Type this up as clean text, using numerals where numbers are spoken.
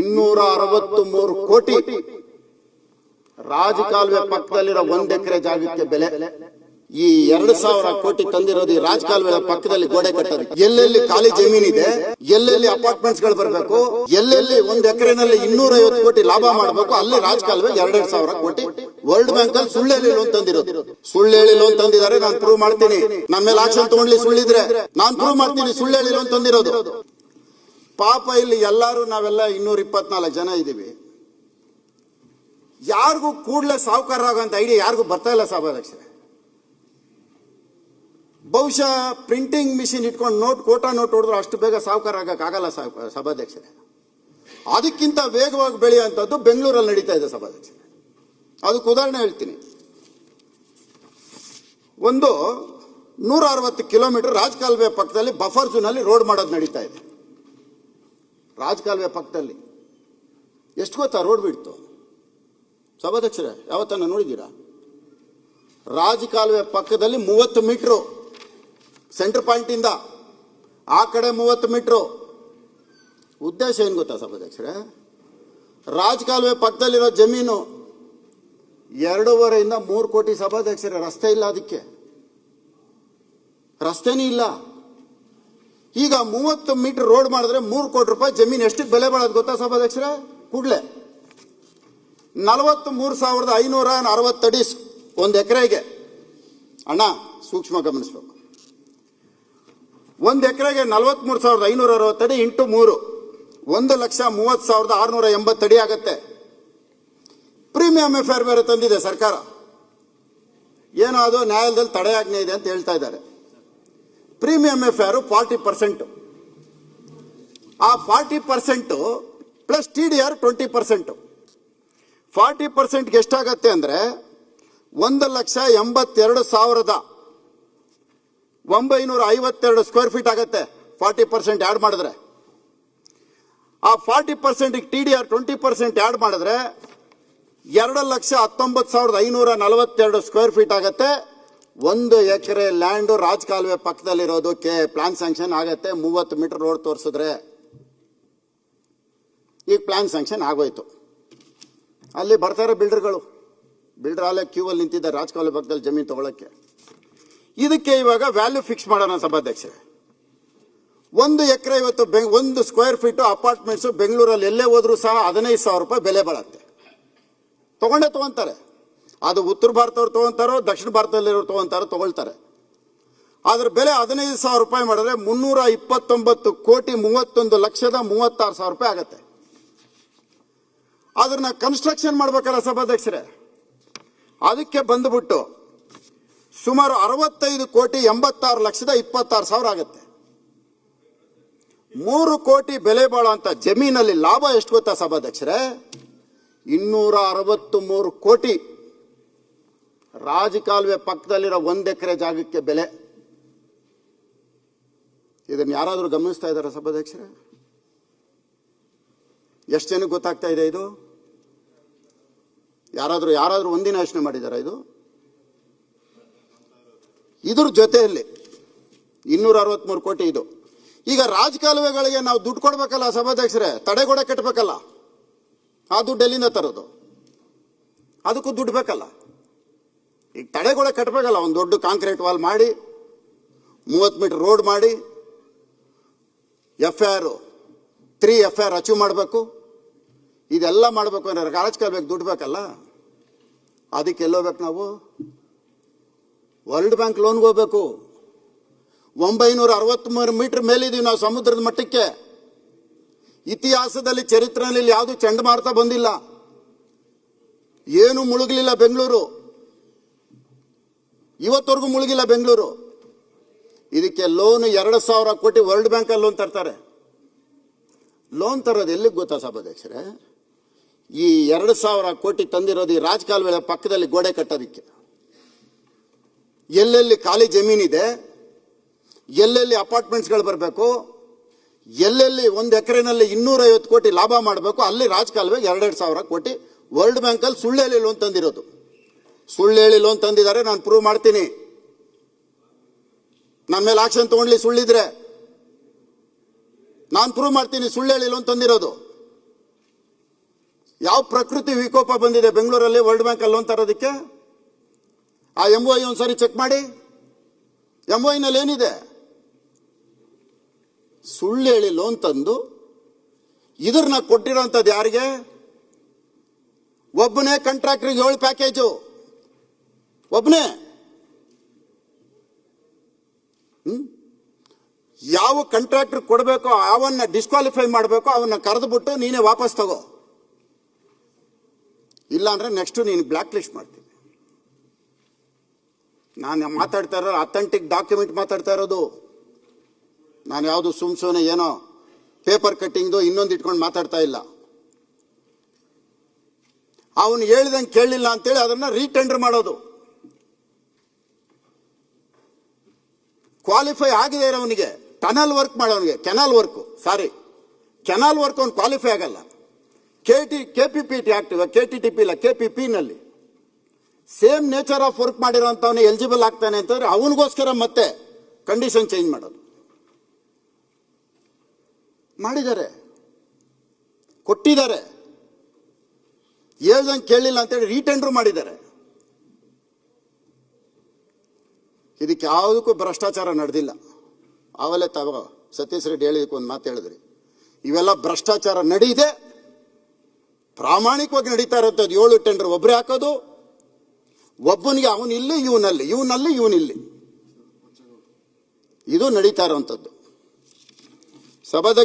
263 ಕೋಟಿ ರಾಜಕಾಲುವೆ ಪಕ್ಕದಲ್ಲಿರೋ 1 ಎಕರೆ ಜಾಗಕ್ಕೆ ಬೆಲೆ. ಈ 2,000 ಕೋಟಿ ತಂದಿರೋದು ಈ ರಾಜಕಾಲುವೆ ಪಕ್ಕದಲ್ಲಿ ಗೋಡೆ ಕಟ್ಟೋದು. ಎಲ್ಲೆಲ್ಲಿ ಖಾಲಿ ಜಮೀನಿದೆ, ಎಲ್ಲೆಲ್ಲಿ ಅಪಾರ್ಟ್ಮೆಂಟ್ಸ್ ಗಳು ಬರಬೇಕು, ಎಲ್ಲೆಲ್ಲಿ 1 ಎಕರೆನಲ್ಲಿ 250 ಕೋಟಿ ಲಾಭ ಮಾಡಬೇಕು, ಅಲ್ಲಿ ರಾಜಕಾಲುವೆ 2,000 ಕೋಟಿ ವರ್ಲ್ಡ್ ಬ್ಯಾಂಕ್ ಅಲ್ಲಿ ಸುಳ್ಳು ಹೇಳಿ ಲೋನ್ ತಂದಿರೋದು. ಸುಳ್ಳು ಹೇಳಿ ಲೋನ್ ತಂದಿದ್ದಾರೆ, ನಾನು ಪ್ರೂವ್ ಮಾಡ್ತೀನಿ. ನನ್ನ ಮೇಲೆ ಆಕ್ಷನ್ ತಗೊಂಡ್ಲಿ ಸುಳ್ಳಿದ್ರೆ ನಾನು ಪ್ರೂವ್ ಮಾಡ್ತೀನಿ ಸುಳ್ಳು ಹೇಳಿ ಲೋನ್ ತಂದಿರೋದು. ಪಾಪ ಇಲ್ಲಿ ಎಲ್ಲಾರು ನಾವೆಲ್ಲ 224 ಜನ ಇದೀವಿ. ಯಾರಿಗೂ ಕೂಡಲೇ ಸಾಹುಕಾರ ಆಗೋಂತ ಐಡಿಯಾ ಯಾರಿಗೂ ಬರ್ತಾ ಇಲ್ಲ ಸಭಾಧ್ಯಕ್ಷರೇ. ಬಹುಶಃ ಪ್ರಿಂಟಿಂಗ್ ಮಿಷಿನ್ ಇಟ್ಕೊಂಡು ಕೋಟಾ ನೋಟ್ ಹೊಡೆದ್ರು ಅಷ್ಟು ಬೇಗ ಸಾಹುಕಾರ ಆಗಕ್ಕಾಗಲ್ಲ ಸಭಾಧ್ಯಕ್ಷರೇ. ಅದಕ್ಕಿಂತ ವೇಗವಾಗಿ ಬೆಳೆಯುವಂಥದ್ದು ಬೆಂಗಳೂರಲ್ಲಿ ನಡೀತಾ ಇದೆ ಸಭಾಧ್ಯಕ್ಷರೇ. ಅದಕ್ಕೆ ಉದಾಹರಣೆ ಹೇಳ್ತೀನಿ. ಒಂದು 160 ಕಿಲೋಮೀಟರ್ ರಾಜಕಾಲುವೆ ಪಕ್ಕದಲ್ಲಿ ಬಫರ್ ಝೋನ್ ಅಲ್ಲಿ ರೋಡ್ ಮಾಡೋದು ನಡೀತಾ ಇದೆ. ರಾಜಕಾಲುವೆ ಪಕ್ಕದಲ್ಲಿ ಎಷ್ಟು ಗೊತ್ತಾ ರೋಡ್ ಬಿಡ್ತು ಸಭಾಧ್ಯಕ್ಷರೇ? ಯಾವತ್ತನ್ನ ನೋಡಿದ್ದೀರಾ? ರಾಜಕಾಲುವೆ ಪಕ್ಕದಲ್ಲಿ 30 ಮೀಟರ್ ಸೆಂಟರ್ ಪಾಯಿಂಟ್ ಇಂದ ಆ ಕಡೆ 30 ಮೀಟರ್. ಉದ್ದೇಶ ಏನ್ ಗೊತ್ತಾ ಸಭಾಧ್ಯಕ್ಷರೇ? ರಾಜಕಾಲುವೆ ಪಕ್ಕದಲ್ಲಿರೋ ಜಮೀನು 2.5 ಇಂದ 3 ಕೋಟಿ ಸಭಾಧ್ಯಕ್ಷರೇ. ರಸ್ತೆ ಇಲ್ಲ, ಅದಕ್ಕೆ ರಸ್ತೆನೇ ಇಲ್ಲ. ಈಗ 30 ಮೀಟರ್ ರೋಡ್ ಮಾಡಿದ್ರೆ 3 ಕೋಟಿ ರೂಪಾಯಿ ಜಮೀನು ಎಷ್ಟಕ್ಕೆ ಬೆಲೆ ಬಾಳೋದು ಗೊತ್ತಾ ಸಭಾಧ್ಯಕ್ಷರೇ? ಕೂಡಲೇ 43,560 ಅಡಿ 1 ಎಕರೆಗೆ. ಅಣ್ಣ ಸೂಕ್ಷ್ಮ ಗಮನಿಸಬೇಕು. 1 ಎಕರೆಗೆ 43,560 ಅಡಿ ಇಂಟು 3 1,30,30,680 ಅಡಿ ಆಗತ್ತೆ. ಪ್ರೀಮಿಯಂ ಎಫ್ಐಆರ್ ಬೇರೆ ತಂದಿದೆ ಸರ್ಕಾರ. ಏನೋ ಅದು ನ್ಯಾಯಾಲಯದಲ್ಲಿ ತಡೆಯಾಜ್ಞೆ ಇದೆ ಅಂತ ಹೇಳ್ತಾ ಇದ್ದಾರೆ. Premium FIR 40%. ಆ 40% ಪ್ಲಸ್ TDR 20%. 40% ಎಷ್ಟಾಗತ್ತೆ ಅಂದ್ರೆ 1,82,952 ಸ್ಕ್ವೇರ್ ಫೀಟ್ ಆಗತ್ತೆ. 40% ಆಡ್ ಮಾಡಿದ್ರೆ, ಆ 40% TDR 20% ಆಡ್ ಮಾಡಿದ್ರೆ 2,19,542 ಸ್ಕ್ವೇರ್ ಫೀಟ್ ಆಗತ್ತೆ. 1 ಎಕರೆ ಲ್ಯಾಂಡ್ ರಾಜಕಾಲುವೆ ಪಕ್ಕದಲ್ಲಿರೋದಕ್ಕೆ ಪ್ಲಾನ್ ಸ್ಯಾಂಕ್ಷನ್ ಆಗತ್ತೆ. 30 ಮೀಟರ್ ರೋಡ್ ತೋರಿಸಿದ್ರೆ ಈಗ ಪ್ಲಾನ್ ಸ್ಯಾಂಕ್ಷನ್ ಆಗೋಯ್ತು. ಅಲ್ಲಿ ಬರ್ತಾರೆ ಬಿಲ್ಡರ್ಗಳು. ಬಿಲ್ಡರ್ ಅಲ್ಲೇ ಕ್ಯೂ ಅಲ್ಲಿ ನಿಂತಿದ್ದಾರೆ ರಾಜಕಾಲುವೆ ಪಕ್ಕದಲ್ಲಿ ಜಮೀನು ತಗೊಳಕ್ಕೆ. ಇದಕ್ಕೆ ಇವಾಗ ವ್ಯಾಲ್ಯೂ ಫಿಕ್ಸ್ ಮಾಡೋಣ ಸಭಾಧ್ಯಕ್ಷರೇ. 1 ಎಕರೆ ಇವತ್ತು 1 ಸ್ಕ್ವೇರ್ ಫೀಟ್ ಅಪಾರ್ಟ್ಮೆಂಟ್ಸ್ ಬೆಂಗಳೂರಲ್ಲಿ ಎಲ್ಲೇ ಹೋದ್ರೂ ಸಹ 15,000 ರೂಪಾಯಿ ಬೆಲೆ ಬಾಳುತ್ತೆ. ತಗೊಂತಾರೆ. ಅದು ಉತ್ತರ ಭಾರತವ್ರು ತಗೊಂತಾರೋ ದಕ್ಷಿಣ ಭಾರತದಲ್ಲಿರೋರು ತಗೊಳ್ತಾರೆ. ಅದ್ರ ಬೆಲೆ 15,000 ರೂಪಾಯಿ ಮಾಡಿದ್ರೆ 329 ಕೋಟಿ 31,36,000 ರೂಪಾಯಿ ಆಗತ್ತೆ. ಅದನ್ನ ಕನ್ಸ್ಟ್ರಕ್ಷನ್ ಮಾಡ್ಬೇಕಲ್ಲ ಸಭಾಧ್ಯಕ್ಷರೇ. ಅದಕ್ಕೆ ಬಂದ್ಬಿಟ್ಟು ಸುಮಾರು 65 ಕೋಟಿ 86,26,000 ಆಗತ್ತೆ. 3 ಕೋಟಿ ಬೆಲೆ ಬಾಳುವಂತ ಜಮೀನಲ್ಲಿ ಲಾಭ ಎಷ್ಟು ಗೊತ್ತಾ ಸಭಾಧ್ಯಕ್ಷರೇ? 263 ಕೋಟಿ ರಾಜಕಾಲುವೆ ಪಕ್ಕದಲ್ಲಿರೋ 1 ಎಕರೆ ಜಾಗಕ್ಕೆ ಬೆಲೆ. ಇದನ್ನು ಯಾರಾದರೂ ಗಮನಿಸ್ತಾ ಇದ್ದಾರೆ ಸಭಾಧ್ಯಕ್ಷರೇ? ಎಷ್ಟು ಜನಕ್ಕೆ ಗೊತ್ತಾಗ್ತಾ ಇದೆ ಇದು? ಯಾರಾದರೂ ಒಂದಿನ ಯೋಚನೆ ಮಾಡಿದಾರ? ಇದ್ರ ಜೊತೆಯಲ್ಲಿ 263 ಕೋಟಿ ಇದು. ಈಗ ರಾಜಕಾಲುವೆಗಳಿಗೆ ನಾವು ದುಡ್ಡು ಕೊಡ್ಬೇಕಲ್ಲ ಸಭಾಧ್ಯಕ್ಷರೇ, ತಡೆಗೋಡೆ ಕಟ್ಟಬೇಕಲ್ಲ. ಆ ದುಡ್ಡು ಎಲ್ಲಿಂದ ತರೋದು? ಅದಕ್ಕೂ ದುಡ್ಡು ಬೇಕಲ್ಲ. ಈಗ ತಡೆಗೋಡೆ ಕಟ್ಟಬೇಕಲ್ಲ, ಒಂದು ದೊಡ್ಡ ಕಾಂಕ್ರೀಟ್ ವಾಲ್ ಮಾಡಿ 30 ಮೀಟರ್ ರೋಡ್ ಮಾಡಿ FIR 3 FIR ಅಚೀವ್ ಮಾಡಬೇಕು. ಇದೆಲ್ಲ ಮಾಡಬೇಕು ಅಂದ್ರೆ ರಾಜಕಾಲುವೆಗೆ ದುಡ್ಡು ಬೇಕಲ್ಲ. ಅದಕ್ಕೆ ಎಲ್ಲೋಗ್ಬೇಕು ನಾವು? ವರ್ಲ್ಡ್ ಬ್ಯಾಂಕ್ ಲೋನ್ಗೆ ಹೋಗ್ಬೇಕು. 963 ಮೀಟರ್ ಮೇಲಿದ್ದೀವಿ ನಾವು ಸಮುದ್ರದ ಮಟ್ಟಕ್ಕೆ. ಇತಿಹಾಸದಲ್ಲಿ ಚರಿತ್ರೆಯಲ್ಲಿ ಯಾವುದು ಚಂಡಮಾರುತ ಬಂದಿಲ್ಲ, ಏನು ಮುಳುಗಲಿಲ್ಲ ಬೆಂಗಳೂರು. ಇವತ್ತವರೆಗೂ ಮುಳುಗಿಲ್ಲ ಬೆಂಗಳೂರು. ಇದಕ್ಕೆ ಲೋನ್ 2,000 ಕೋಟಿ ವರ್ಲ್ಡ್ ಬ್ಯಾಂಕ್ ಅಲ್ಲಿ ಲೋನ್ ತರ್ತಾರೆ. ಲೋನ್ ತರೋದು ಎಲ್ಲಿಗೆ ಗೊತ್ತಾ ಸಭಾಧ್ಯಕ್ಷರೇ? ಈ 2,000 ಕೋಟಿ ತಂದಿರೋದು ಈ ರಾಜಕಾಲುವೆ ಪಕ್ಕದಲ್ಲಿ ಗೋಡೆ ಕಟ್ಟೋದಿಕ್ಕೆ. ಎಲ್ಲೆಲ್ಲಿ ಖಾಲಿ ಜಮೀನಿದೆ, ಎಲ್ಲೆಲ್ಲಿ ಅಪಾರ್ಟ್ಮೆಂಟ್ಸ್ಗಳು ಬರಬೇಕು, ಎಲ್ಲೆಲ್ಲಿ 1 ಎಕರೆನಲ್ಲಿ 250 ಕೋಟಿ ಲಾಭ ಮಾಡಬೇಕು, ಅಲ್ಲಿ ರಾಜಕಾಲುವೆ 2,000 ಕೋಟಿ ವರ್ಲ್ಡ್ ಬ್ಯಾಂಕ್ ಅಲ್ಲಿ ಸುಳ್ಳು ಹೇಳಿ ಲೋನ್ ತಂದಿರೋದು. ಸುಳ್ಳು ಹೇಳಿ ಲೋನ್ ತಂದಿದ್ದಾರೆ, ನಾನು ಪ್ರೂವ್ ಮಾಡ್ತೀನಿ. ನನ್ನ ಮೇಲೆ ಆಕ್ಷನ್ ತಗೊಂಡ್ಲಿ ಸುಳ್ಳಿದ್ರೆ ನಾನು ಪ್ರೂವ್ ಮಾಡ್ತೀನಿ ಸುಳ್ಳು ಹೇಳಿ ಲೋನ್ ತಂದಿರೋದು. ಯಾವ ಪ್ರಕೃತಿ ವಿಕೋಪ ಬಂದಿದೆ ಬೆಂಗಳೂರಲ್ಲಿ ವರ್ಲ್ಡ್ ಬ್ಯಾಂಕ್ ಅಲ್ಲಿ ಲೋನ್ ತರೋದಕ್ಕೆ? ಆ MOI ಒಂದ್ಸರಿ ಚೆಕ್ ಮಾಡಿ. MOI ನಲ್ಲಿ ಏನಿದೆ? ಸುಳ್ಳು ಹೇಳಿ ಲೋನ್ ತಂದು ಇದ್ರನ್ನ ಕೊಟ್ಟಿರೋಂಥದ್ದು ಯಾರಿಗೆ? ಒಬ್ಬನೇ ಕಾಂಟ್ರಾಕ್ಟರ್ಗೆ 7 ಪ್ಯಾಕೇಜು, ಒಬ್ಬನೇ. ಯಾವ ಕಾಂಟ್ರಾಕ್ಟರ್ ಕೊಡಬೇಕೋ ಅವನ್ನ ಡಿಸ್ಕ್ವಾಲಿಫೈ ಮಾಡಬೇಕೋ ಅವನ್ನ ಕರೆದುಬಿಟ್ಟು ನೀನೇ ವಾಪಸ್ ತಗೋ, ಇಲ್ಲ ಅಂದ್ರೆ ನೆಕ್ಸ್ಟ್ ನೀನು ಬ್ಲಾಕ್ ಲಿಸ್ಟ್ ಮಾಡ್ತೀನಿ. ನಾನು ಮಾತಾಡ್ತಾ ಇರೋದು ಅಥೆಂಟಿಕ್ ಡಾಕ್ಯುಮೆಂಟ್ ಮಾತಾಡ್ತಾ ಇರೋದು. ನಾನು ಯಾವುದು ಸುಮ್ನೆ ಏನೋ ಪೇಪರ್ ಕಟ್ಟಿಂಗ್ದು ಇನ್ನೊಂದು ಇಟ್ಕೊಂಡು ಮಾತಾಡ್ತಾ ಇಲ್ಲ. ಅವನು ಹೇಳ್ದಂಗೆ ಕೇಳಲಿಲ್ಲ ಅಂತೇಳಿ ಅದನ್ನ ರೀಟೆಂಡರ್ ಮಾಡೋದು. ಕ್ವಾಲಿಫೈ ಆಗಿದೆ ಅವನಿಗೆ ಟನಲ್ ವರ್ಕ್ ಮಾಡೋನಿಗೆ, ಕೆನಾಲ್ ವರ್ಕ್ ಅವ್ನು ಕ್ವಾಲಿಫೈ ಆಗಲ್ಲ. KPPT ಆಕ್ಟ್, KTTP ಇಲ್ಲ, KPP ನಲ್ಲಿ ಸೇಮ್ ನೇಚರ್ ಆಫ್ ವರ್ಕ್ ಮಾಡಿರೋಂಥವನೇ ಎಲಿಜಿಬಲ್ ಆಗ್ತಾನೆ ಅಂತಂದ್ರೆ ಅವನಿಗೋಸ್ಕರ ಮತ್ತೆ ಕಂಡೀಷನ್ ಚೇಂಜ್ ಮಾಡೋದು ಮಾಡಿದ್ದಾರೆ, ಕೊಟ್ಟಿದ್ದಾರೆ. ಹೇಳ್ದಂಗೆ ಕೇಳಲಿಲ್ಲ ಅಂತೇಳಿ ರೀಟೆಂಡರ್ ಮಾಡಿದ್ದಾರೆ. ಇದಕ್ಕೆ ಯಾವುದಕ್ಕೂ ಭ್ರಷ್ಟಾಚಾರ ನಡೆದಿಲ್ಲ. ಆವಲೇ ಸತೀಶ್ ರೆಡ್ಡಿ ಹೇಳಿದಕ್ಕೆ ಒಂದು ಮಾತು ಹೇಳಿದ್ರಿ, ಇವೆಲ್ಲ ಭ್ರಷ್ಟಾಚಾರ ನಡೀದೆ, ಪ್ರಾಮಾಣಿಕವಾಗಿ ನಡೀತಾ ಇರೋಂಥದ್ದು. 7 ಟೆಂಡರ್ ಒಬ್ಬರೇ ಹಾಕೋದು, ಒಬ್ಬನಿಗೆ ಅವನಿಲ್ಲಿ ಇವನಿಲ್ಲಿ, ಇದು ನಡೀತಾ ಇರೋಂಥದ್ದು. ಸಭಾಧ್ಯಕ್ಷ